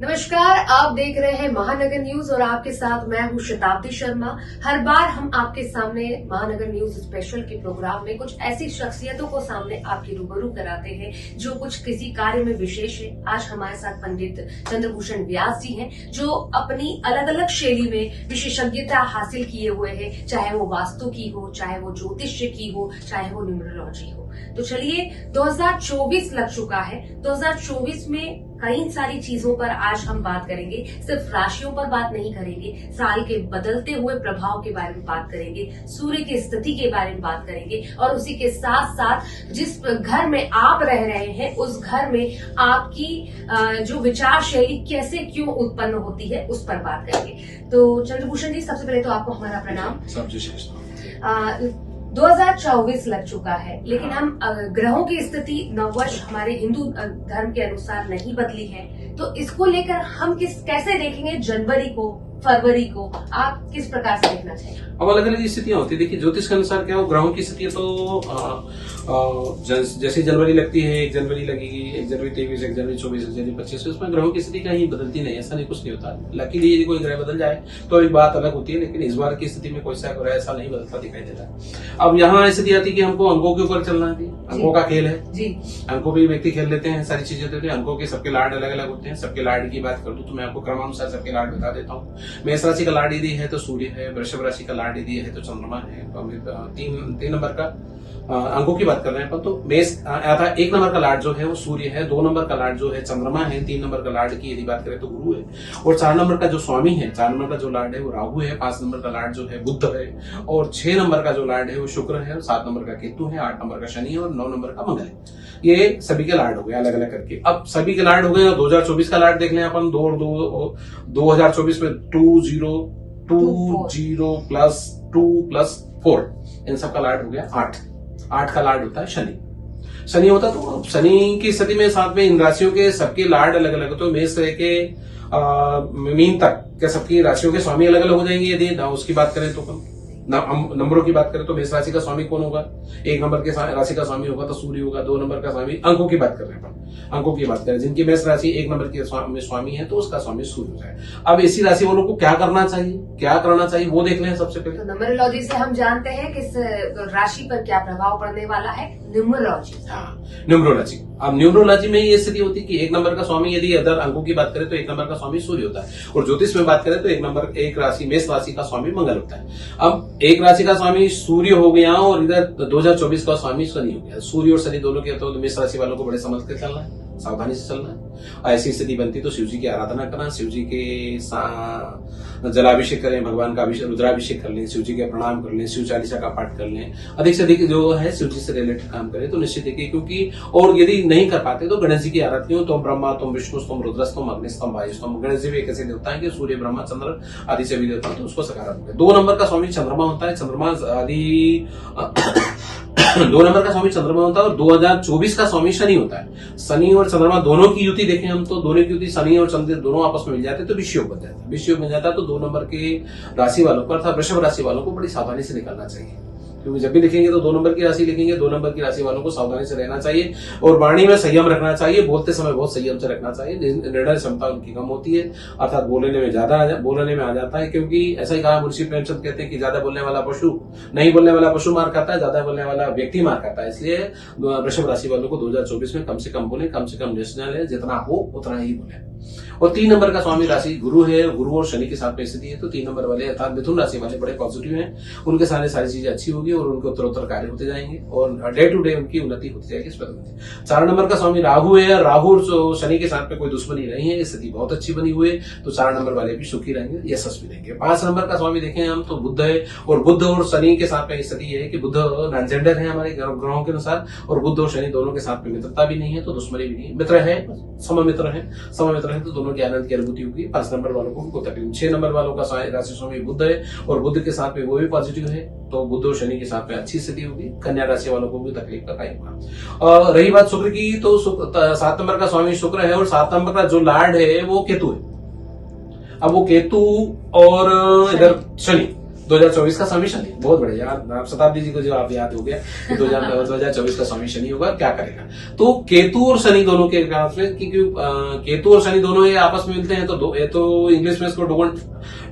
नमस्कार, आप देख रहे हैं महानगर न्यूज और आपके साथ मैं हूं शताब्दी शर्मा। हर बार हम आपके सामने महानगर न्यूज स्पेशल के प्रोग्राम में कुछ ऐसी शख्सियतों को सामने आपके रूबरू कराते हैं जो कुछ किसी कार्य में विशेष है। आज हमारे साथ पंडित चंद्रभूषण व्यास जी हैं जो अपनी अलग अलग शैली में विशेषज्ञता हासिल किए हुए हैं, चाहे वो वास्तु की हो, चाहे वो ज्योतिष्य की हो, चाहे वो न्यूमरोलॉजी हो। तो चलिए, 2024 लग चुका है। 2024 में कई सारी चीजों पर आज हम बात करेंगे। सिर्फ राशियों पर बात नहीं करेंगे, साल के बदलते हुए प्रभाव के बारे में बात करेंगे, सूर्य की स्थिति के बारे में बात करेंगे और उसी के साथ साथ जिस घर में आप रह रहे हैं उस घर में आपकी जो विचार शैली कैसे क्यों उत्पन्न होती है उस पर बात करेंगे। तो चंद्रभूषण जी, सबसे पहले तो आपको हमारा प्रणाम। 2024 लग चुका है, लेकिन हम ग्रहों की स्थिति नववर्ष हमारे हिंदू धर्म के अनुसार नहीं बदली है, तो इसको लेकर हम कैसे देखेंगे जनवरी को, फरवरी को, आप किस प्रकार से देखना चाहिए? अब अलग अलग स्थितियां होती है। देखिए, ज्योतिष के अनुसार क्या हो, ग्रहों की स्थिति तो जैसे जनवरी लगती है, 1 जनवरी लगेगी, 1 जनवरी 23, 1 जनवरी 24, 1 जनवरी 25, उसमें ग्रहों की स्थिति कहीं बदलती नहीं, ऐसा नहीं, कुछ नहीं होता। लकीली यदि कोई ग्रह बदल जाए तो एक बात अलग होती है, लेकिन इस बार की स्थिति में कोई सा ग्रह ऐसा नहीं बदलता दिखाई देता। अब यहाँ स्थिति आती है कि हमको अंकों के ऊपर चलना है। अंकों का खेल है जी। अंकों पे व्यक्ति खेल लेते हैं, सारी चीजें होती है। अंकों के सबके लाड अलग अलग होते हैं। सबके लाड की बात कर दूं तो मैं आपको क्रमानुसार सबके लाड बता देता हूँ। मेष राशि का लाड यदि है तो सूर्य है, वृषभ राशि का लाड यदि है तो चंद्रमा है। तो तीन नंबर का अंकों की बात कर रहे हैं अपन। तो मेष आता 1 नंबर का लाड जो है वो सूर्य है, 2 नंबर का लाड जो है चंद्रमा है, 3 नंबर का लाड की यदि बात करें तो गुरु है, और 4 नंबर का जो स्वामी है, 4 नंबर का जो लाड है वो राहु है, 5 नंबर का लाड जो है बुध है, और 6 नंबर का जो लाड है वो शुक्र है, और 7 नंबर का केतु है, 8 नंबर का शनि है, और 9 नंबर का मंगल है। ये सभी के लाड हो गए अलग अलग करके। अब सभी के लाड हो गए और 2024 का लाड देख लें अपन। 2024 में 20 प्लस 2 प्लस 4 इन सब का लाड हो गया 8 का लाड होता है शनि होता। तो शनि की स्थिति में साथ में इन राशियों के सबके लाड अलग अलग। तो मेष से के मीन तक क्या सबकी राशियों के स्वामी अलग अलग हो जाएंगे। यदि उसकी बात करें तो नंबरों की बात करें तो मेष राशि का स्वामी कौन होगा? 1 नंबर के राशि का स्वामी होगा तो सूर्य होगा। 2 नंबर का स्वामी, अंकों की बात कर रहे हैं अपन, अंकों की बात करें, जिनकी मेष राशि 1 नंबर के स्वामी है तो उसका स्वामी सूर्य हो जाए। अब इसी राशि वालों को क्या करना चाहिए वो देख लें सबसे पहले। तो न्यूमरोलॉजी से हम जानते हैं किस राशि पर क्या प्रभाव पड़ने वाला है। न्यूमरोलॉजी। अब न्यूमरोलॉजी में ये स्थिति होती है कि 1 नंबर का स्वामी, यदि अदर अंकों की बात करें तो 1 नंबर का स्वामी सूर्य होता है, और ज्योतिष में बात करें तो एक राशि मेष राशि का स्वामी मंगल होता है। अब एक राशि का स्वामी सूर्य हो गया और इधर 2024 का स्वामी शनि हो गया। सूर्य और शनि दोनों के, तो मेष राशि वालों को बड़े समझ के चलना है, सावधानी से चलना है। ऐसी स्थिति बनती तो शिव जी की आराधना करना, शिव जी के जलाभिषेक करें, भगवान का रुद्राभिषेक कर लें, शिव जी के प्रणाम कर लें, शिव चालीसा का पाठ कर लें, अधिक से अधिक जो है शिव जी से रिलेटेड काम करें तो निश्चित है। क्योंकि और यदि नहीं कर पाते तो गणेश जी की आराधना हो। तुम ब्रह्मा, तुम विष्णु, तुम रुद्रस्तम, अग्निस्तम, वायुस्तम। गणेश जी भी एक ऐसे देवता है कि सूर्य, ब्रह्मा, चंद्र आदि से भी देवता है, तो उसको सकारात्मक है। 2 नंबर का स्वामी चंद्रमा होता है। चंद्रमा आदि 2 नंबर का स्वामी चंद्रमा होता है और 2024 का स्वामी शनि होता है। शनि और चंद्रमा दोनों की युति देखें हम तो दोनों की युति शनि और चंद्र दोनों आपस में मिल जाते तो विषयोग बन जाता है। विषयोग बन जाता है तो 2 नंबर के राशि वालों को अर्थात वृषभ राशि वालों को बड़ी सावधानी से निकलना चाहिए। क्योंकि जब भी लिखेंगे तो 2 नंबर की राशि लिखेंगे, 2 नंबर की राशि वालों को सावधानी से रहना चाहिए और वाणी में संयम रखना चाहिए। बोलते समय बहुत संयम से रखना चाहिए। निर्णय क्षमता उनकी कम होती है, अर्थात बोलने में आ जाता है। क्योंकि ऐसा ही कहा मुंशी प्रेमचंद कहते हैं कि ज्यादा बोलने वाला पशु नहीं बोलने वाला पशु मार खाता है, ज्यादा बोलने वाला व्यक्ति मार खाता है। इसलिए वृषभ राशि वालों को 2024 में कम से कम बोले, कम से कम निर्णय लें, जितना हो उतना ही बोले। और 3 नंबर का स्वामी राशि गुरु है, गुरु और शनि के साथ में स्थिति है। तो 3 नंबर वाले अर्थात मिथुन राशि वाले बड़े पॉजिटिव हैं, उनके सारे सारी चीजें अच्छी होगी और उनके उत्तरोत्तर कार्य होते जाएंगे और डे टू डे उनकी उन्नति होती जाएगी। 4 नंबर का स्वामी राहु है, राहु और शनि के साथ में कोई दुश्मनी नहीं है, स्थिति बहुत अच्छी बनी हुई है। तो 4 नंबर वाले भी सुखी रहेंगे, यशस्वी रहेंगे। 5 नंबर का स्वामी देखें हम तो बुध है, और बुध और शनि के साथ में स्थिति है कि बुध ट्रांसजेंडर है हमारे ग्रहों के अनुसार, और बुध और शनि दोनों के साथ में मित्रता भी नहीं है तो दुश्मनी भी नहीं है, मित्र है, सममित्र है तो दोनों की आनंद की अनुभूति होगी। 5 नंबर वालों को तकलीफ। 6 नंबर वालों का राशि स्वामी बुध है और बुध के साथ में वो भी पॉजिटिव है, तो बुध और शनि के साथ में अच्छी स्थिति होगी। कन्या राशि वालों को भी तकलीफ का टाइम होगा। रही बात शुक्र की, तो 7 नंबर का स्वामी शुक्र है और 7 नंबर का जो लार्ड है वो केतु है। अब वो केतु और इधर शनि, 2024 का स्वामी शनि, बहुत बढ़िया। आप शताब्दी जी को जो आप याद हो गया कि 2024 का स्वामी शनि होगा, क्या करेगा। तो केतु और शनि दोनों के कारण से, क्योंकि केतु और शनि दोनों ये आपस में मिलते हैं तो इंग्लिश में इसको डोगन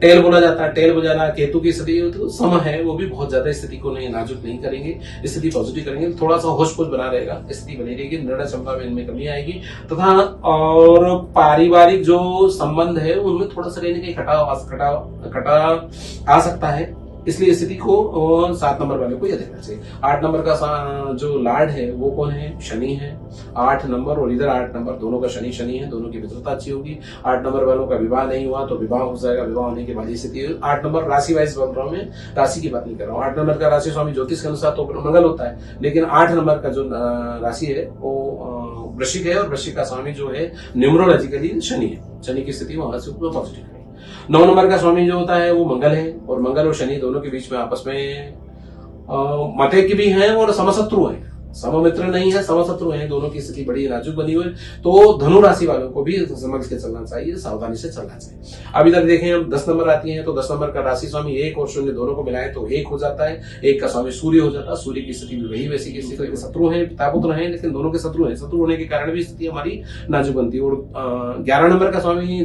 टेल बोला जाता है। टेल बजाना केतु की स्थिति तो सम है, वो भी बहुत ज्यादा स्थिति को नहीं नाजुक नहीं करेंगे, स्थिति पॉजिटिव करेंगे, थोड़ा सा होश पोश बना रहेगा, स्थिति बनी रहेगी, निर्णय क्षमता में इनमें कमी आएगी तथा और पारिवारिक जो संबंध है उनमें थोड़ा सा कहीं ना कहीं खटाव आ सकता है। इसलिए स्थिति को 7 नंबर वाले को यह देखना चाहिए। 8 नंबर का जो लार्ड है वो कौन है? शनि है। 8 नंबर और इधर 8 नंबर दोनों का शनि है, दोनों की मित्रता अच्छी होगी। 8 नंबर वालों का विवाह नहीं हुआ तो विवाह हो जाएगा, विवाह होने के बाद ये स्थिति। 8 नंबर राशि वाइज बोल रहा हूँ मैं, राशि की बात नहीं कर रहा हूँ। 8 नंबर का राशि स्वामी ज्योतिष के अनुसार तो मंगल होता है, लेकिन 8 नंबर का जो राशि है वो वृश्चिक है और वृश्चिक का स्वामी जो है न्यूमरोलॉजिकली शनि है। शनि की स्थिति वहां से पॉजिटिव है। 9 नंबर का स्वामी जो होता है वो मंगल है, और मंगल और शनि दोनों के बीच में आपस में मते की भी हैं और समशत्रु हैं, सममित्र नहीं है, समशत्रु हैं। दोनों की स्थिति बड़ी नाजुक बनी हुई है, तो धनु राशि वालों को भी समझ के चलना चाहिए, सावधानी से चलना चाहिए। अब इधर देखें हम 10 नंबर आती है, तो 10 नंबर का राशि स्वामी 1 और 0 दोनों को मिलाएं तो 1 हो जाता है। 1 का स्वामी सूर्य हो जाता है। सूर्य की स्थिति भी वही वैसी की स्थिति, शत्रु है, पिता पुत्र है, लेकिन दोनों के शत्रु है। शत्रु होने के कारण भी स्थिति हमारी नाजुक बनती है। और 11 नंबर का स्वामी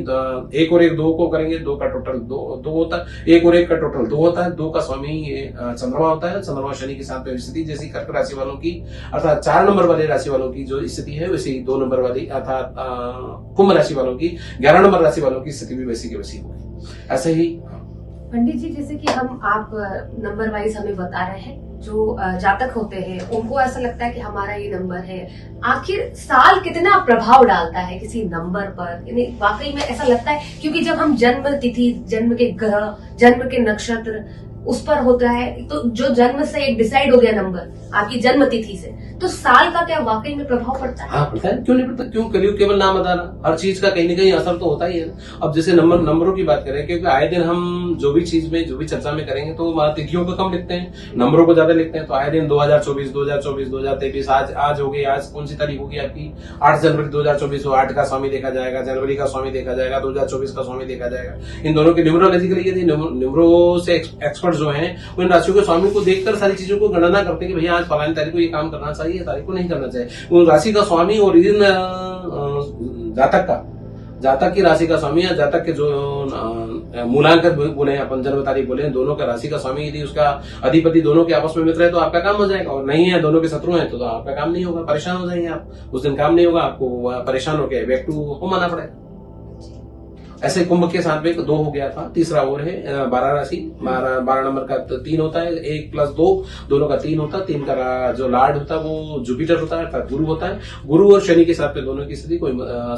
1 और 1 2 को करेंगे, 2 का टोटल 2 होता है, 1 और 1 का टोटल 2 होता है। 2 का स्वामी चंद्रमा होता है। चंद्रमा शनि के साथ में स्थिति जैसी कर्क राशि वालों की, अर्थात 4 नंबर वाले राशि वालों की जो स्थिति है वैसे ही 2 नंबर वाली अर्थात कुंभ राशि वालों की, 11 नंबर राशि वालों की स्थिति भी वैसी की वैसी होगी। ऐसे ही पंडित जी, जैसे कि आप नंबर वाइज हमें बता रहे हैं, जो जातक होते हैं उनको ऐसा लगता है कि हमारा ये नंबर है। आखिर साल कितना प्रभाव डालता है किसी नंबर पर? यानी वाकई में ऐसा लगता है, क्योंकि जब हम जन्म तिथि, जन्म के ग्रह, जन्म के नक्षत्र उस पर होता है, तो जो जन्म से एक डिसाइड हो गया नंबर आपकी जन्म तिथि से, तो साल का क्या वाकई में प्रभाव पड़ता है? हाँ पड़ता है, क्यों नहीं पड़ता। क्यों? कलयुग केवल नाम बताना, हर चीज का कहीं ना कहीं असर तो होता ही है। अब जैसे नंबरों की बात करें, क्योंकि आए दिन हम जो भी चीज में जो भी चर्चा में करेंगे तो तिथियों को कम लिखते हैं, नंबरों को ज्यादा लिखते हैं। तो आए दिन 2024, 2023 आज हो गई, आज कौन सी तारीख होगी आपकी? 8 जनवरी 2024 हो। 8 का स्वामी देखा जाएगा, जनवरी का स्वामी देखा जाएगा, 2024 का स्वामी देखा जाएगा। इन दोनों के न्यूमरोलॉजिकली यदि न्यूमरो से एक्सपर्ट जो है उन राशियों के स्वामी को देखकर सारी चीजों को गणना करते हैं कि भैया आज फलानी तारीख को ये काम करना चाहिए, तारीख को नहीं करना चाहिए। उन राशि का स्वामी और जातक की राशि का स्वामी या जातक के जो मूलांक बोले, अपन जन्म तारीख बोले, दोनों का राशि का स्वामी यदि उसका अधिपति दोनों के आपस में मित्र है तो आपका काम हो जाएगा, और नहीं है दोनों के शत्रु हैं तो आपका काम नहीं होगा, परेशान हो जाएंगे आप। उस दिन काम नहीं होगा, आपको परेशान होकर बैक टू होम आना पड़ेगा। ऐसे कुंभ के साथ में 2 हो गया था, तीसरा और है 12 राशि। 12 नंबर का 3 होता है, 1 + 2 दोनों का 3 होता है। 3 का जो लॉर्ड होता है वो जुपिटर होता है, गुरु होता है। गुरु और शनि के साथ में दोनों की स्थिति कोई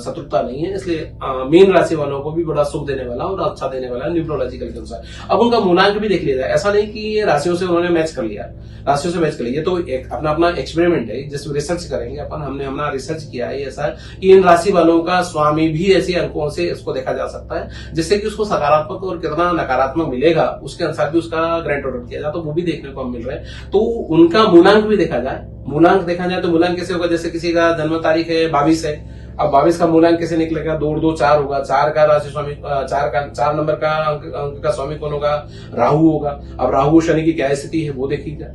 शत्रुता नहीं है, इसलिए मीन राशि वालों को भी बड़ा सुख देने वाला और अच्छा देने वाला है न्यूमरोलॉजिकल के अनुसार। अब उनका मूलांक भी देख लिया जाए, ऐसा नहीं कि ये राशियों से उन्होंने मैच कर लिया, राशियों से मैच कर लिया तो एक अपना एक्सपेरिमेंट है जिसमें रिसर्च करेंगे अपन। हमने अपना रिसर्च किया है ऐसा कि इन राशि वालों का स्वामी भी ऐसे अंकों से इसको देखा जा सकता है, जिससे कि उसको सकारात्मक और कितना नकारात्मक मिलेगा उसके अनुसार भी उसका ग्रेड ऑर्डर किया जाए, तो वो भी देखने को हम मिल रहे हैं। तो उनका मूलांक भी देखा जाए। मूलांक देखा जाए तो मूलांक कैसे होगा? जैसे किसी का जन्म तारीख है 22 है, अब 22 का मूलांक कैसे निकलेगा? 2 और 2 4 होगा। 4 का राशि स्वामी 4 नंबर का अंक का स्वामी कौन होगा? राहु होगा। अब राहु शनि की क्या स्थिति है वो देखी जाए।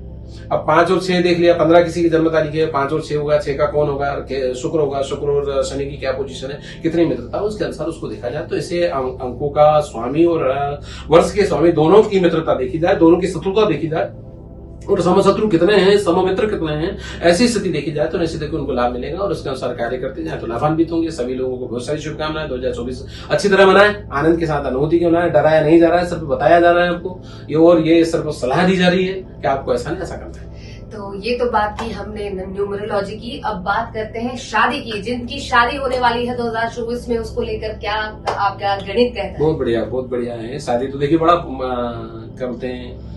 अब 5 और 6 देख लिया, 15 किसी की जन्म तारीख है, 5 और 6 होगा। 6 का कौन होगा? शुक्र होगा। शुक्र और शनि की क्या पोजीशन है, कितनी मित्रता, उसके अनुसार उसको देखा जाए। तो इसे अंकों का स्वामी और वर्ष के स्वामी दोनों की मित्रता देखी जाए, दोनों की शत्रुता देखी जाए, और समशत्रु कितने हैं, सममित्र कितने हैं, ऐसी स्थिति देखी जाए तो निश्चित है कि उनको लाभ मिलेगा और उसके अनुसार कार्य करते जाए तो लाभान्वित होंगे। सभी लोगों को बहुत सारी शुभकामनाएं। 2024 अच्छी तरह मनाएं, आनंद के साथ, अनुभूति के मनाएं। डराया नहीं जा रहा है, सिर्फ बताया जा रहा है आपको ये, और ये सिर्फ सलाह दी जा रही है कि आपको ऐसा नहीं ऐसा करना है। तो ये तो बात की हमने न्यूमरोलॉजी की। अब बात करते हैं शादी की। जिनकी शादी होने वाली है 2024 में, उसको लेकर क्या आपका गणित कहता है? बहुत बढ़िया है शादी। तो देखिए बड़ा करते हैं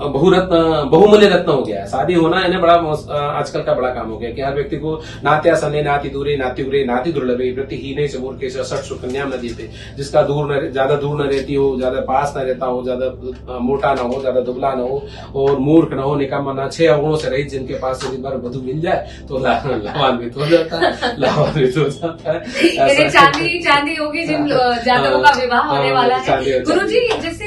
बहुमूल्य रत्न हो गया है। शादी होना इन्हें बड़ा आजकल का बड़ा काम हो गया कि हर व्यक्ति को नात्या सने नाति दूरे नाति उग्रे नाति दुर्लभे प्रतिहीने से मूर्खे से सठ सुकन्या न देते, जिसका ज्यादा दूर न रहती हो, ज्यादा पास न रहता हो, ज्यादा मोटा न हो, ज्यादा दुबला न हो और मूर्ख न हो, निकम्मा न, 6 अवगुणों से रहित, जिनके पास यदि बार वधु मिल जाए तो लाभान्वित हो जाता है, लाभान्वित हो जाता है। चांदी होगी जिन जातकों का विवाह होने वाला है। गुरुजी, जैसे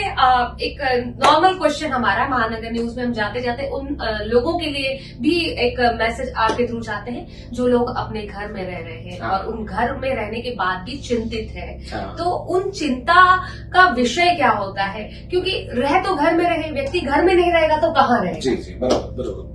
एक नॉर्मल क्वेश्चन हमारा महानगर न्यूज में हम जाते जाते उन लोगों के लिए भी एक मैसेज आपके थ्रू चाहते हैं जो लोग अपने घर में रह रहे हैं और उन घर में रहने के बाद भी चिंतित है, तो उन चिंता का विषय क्या होता है? क्योंकि रह तो घर में रहे, व्यक्ति घर में नहीं रहेगा तो कहाँ रहेगा? जी बराबर।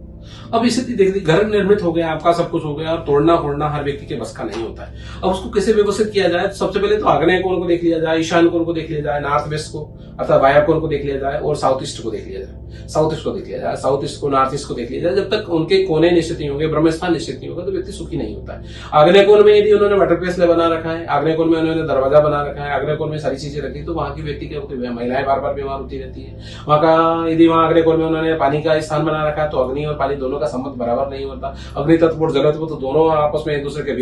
अब स्थिति देख ली, घर निर्मित हो गया, आपका सब कुछ हो गया और तोड़ना फोड़ना हर व्यक्ति के बस का नहीं होता है। अब उसको कैसे व्यवस्थित किया जाए? सबसे पहले तो आग्नेय कोण को देख लिया जाए, ईशान कोण को देख लिया जाए, नॉर्थ वेस्ट को अर्थात वायव्य कोण को देख लिया जाए और साउथ ईस्ट को देख लिया जाए। साउथ ईस्ट को देख लिया जाए, साउथ ईस्ट को, नॉर्थ ईस्ट को देख लिया जाए। जब तक उनके कोने निश्चित नहीं होंगे, ब्रह्मस्थान निश्चित नहीं होगा तो व्यक्ति सुखी नहीं होता है। आग्नेय कोण में यदि उन्होंने वाटर प्लेस बना रखा है, आग्नेय कोण में उन्होंने दरवाजा बना रखा है, आग्नेय कोण में सारी चीजें रखी, तो वहां की व्यक्ति क्या होती है, महिलाएं बार बार बीमार होती रहती है। वहां का यदि वहां आग्नेय कोण में उन्होंने पानी का स्थान बना रखा है तो अग्नि और पानी दोनों का संबंध बराबर नहीं होता। अग्नि तत्व और जल तत्व तो दोनों आपस में एक दूसरे के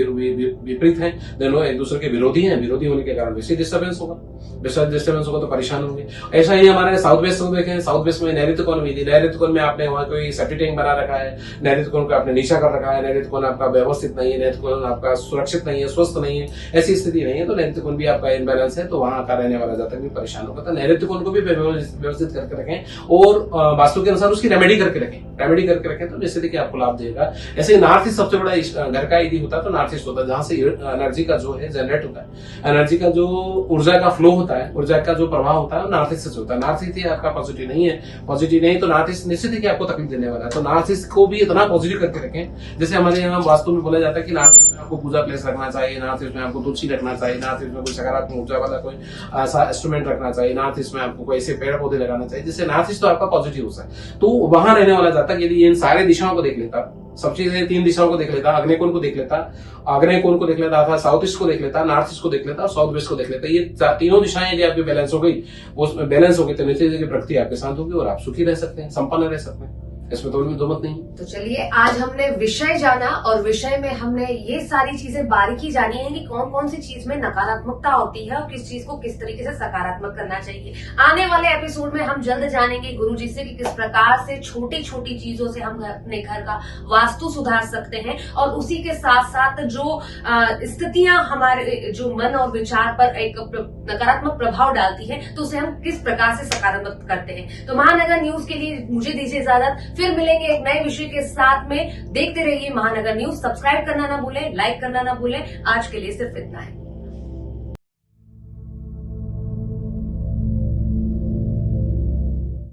विपरीत हैं, दोनों एक दूसरे के विरोधी हैं। विरोधी होने के कारण वैसे डिस्टर्बेंस होगा तो परेशान होंगे। ऐसा ही हमारे साउथ वेस्ट को देखें, साउथ वेस्ट में नैऋत्य कोण भी, नैऋत्य कोण में आपने वहां कोई सेप्टिक टैंक बना रखा है, नैऋत्य कोण को आपने नीचा कर रखा है, नैऋत्य कोण आपका व्यवस्थित नहीं है, नैऋत्य कोण आपका सुरक्षित नहीं है, स्वस्थ नहीं है, ऐसी स्थिति नहीं है, तो नैऋत्य कोण भी आपका इनबैलेंस है, तो वहां का रहने वाला जातक भी परेशान होगा। तो नैऋत्य कोण को भी व्यवस्थित करके रखें और वास्तु के अनुसार उसकी रेमेडी करके रखें तो निश्चित ही आपको लाभ देगा। ऐसे नॉर्थ ईस्ट सबसे बड़ा घर का यदि होता है तो नॉर्थ ईस्ट होता है, जहां से एनर्जी का जो है जनरेट होता है, एनर्जी का जो ऊर्जा का फ्लो होता है, ऊर्जा का जो प्रवाह होता है नॉर्थ ईस्ट से होता है। नॉर्थ ईस्ट आपका पॉजिटिव नहीं तो नॉर्थ ईस्ट निश्चित ही आपको तकलीफ देने वाला है। तो नॉर्थ ईस्ट को भी इतना पॉजिटिव करके रखें। जैसे हमारे यहाँ वास्तु में बोला जाता है कि नॉर्थ ईस्ट में आपको पूजा प्लेस रखना चाहिए, नॉर्थ ईस्ट में आपको तुलसी रखना चाहिए, नॉर्थ ईस्ट में कोई सकारात्मक ऊर्जा वाला कोई ऐसा इंस्ट्रूमेंट रखना चाहिए, नॉर्थ ईस्ट में आपको कोई ऐसे पेड़ पौधे लगाना चाहिए जिससे नॉर्थ ईस्ट तो आपका पॉजिटिव हो है। तो वहां रहने वाला जाता यदि इन सारे दिशाओं को देख लेता, सबसे 3 दिशाओं को देख लेता, आग्नेय कोण को देख लेता, अर्थात साउथ ईस्ट को देख लेता, नॉर्थ ईस्ट को देख लेता और साउथ वेस्ट को देख लेता। ये तीनों दिशाएं यदि आपकी बैलेंस हो गई तो निश्चित प्रकृति आपके साथ होगी और आप सुखी रह सकते हैं, संपन्न रह सकते हैं। इसमें तो दो मत नहीं। तो चलिए, आज हमने विषय जाना और विषय में हमने ये सारी चीजें बारीकी जानी है कि कौन कौन सी चीज में नकारात्मकता होती है और किस चीज को किस तरीके से सकारात्मक करना चाहिए। आने वाले एपिसोड में हम जल्द जानेंगे गुरुजी से कि किस प्रकार से छोटी छोटी चीजों से हम अपने घर का वास्तु सुधार सकते हैं और उसी के साथ साथ जो स्थितियां हमारे जो मन और विचार पर एक नकारात्मक प्रभाव डालती है तो उसे हम किस प्रकार से सकारात्मक करते हैं। तो महानगर न्यूज के लिए मुझे दीजिए इजाजत, फिर मिलेंगे एक नए विषय के साथ में। देखते रहिए महानगर न्यूज, सब्सक्राइब करना ना भूलें, लाइक करना ना भूलें। आज के लिए सिर्फ इतना है।